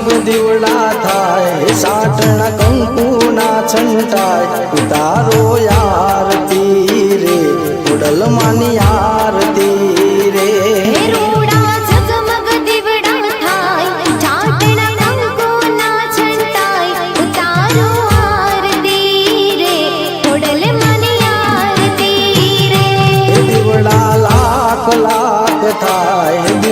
ઝગમગ દીવડા થાય સાટણા કંકુના છંટાય ઉતારો આરતી રે ખોડલ માની આરતી રે રોડા ઝગમગ દીવડા થાય ચાટણા કંકુના છંટાય ઉતારો આરતી રે ખોડલ માની આરતી રે દીવડા લાખ લાખ થાય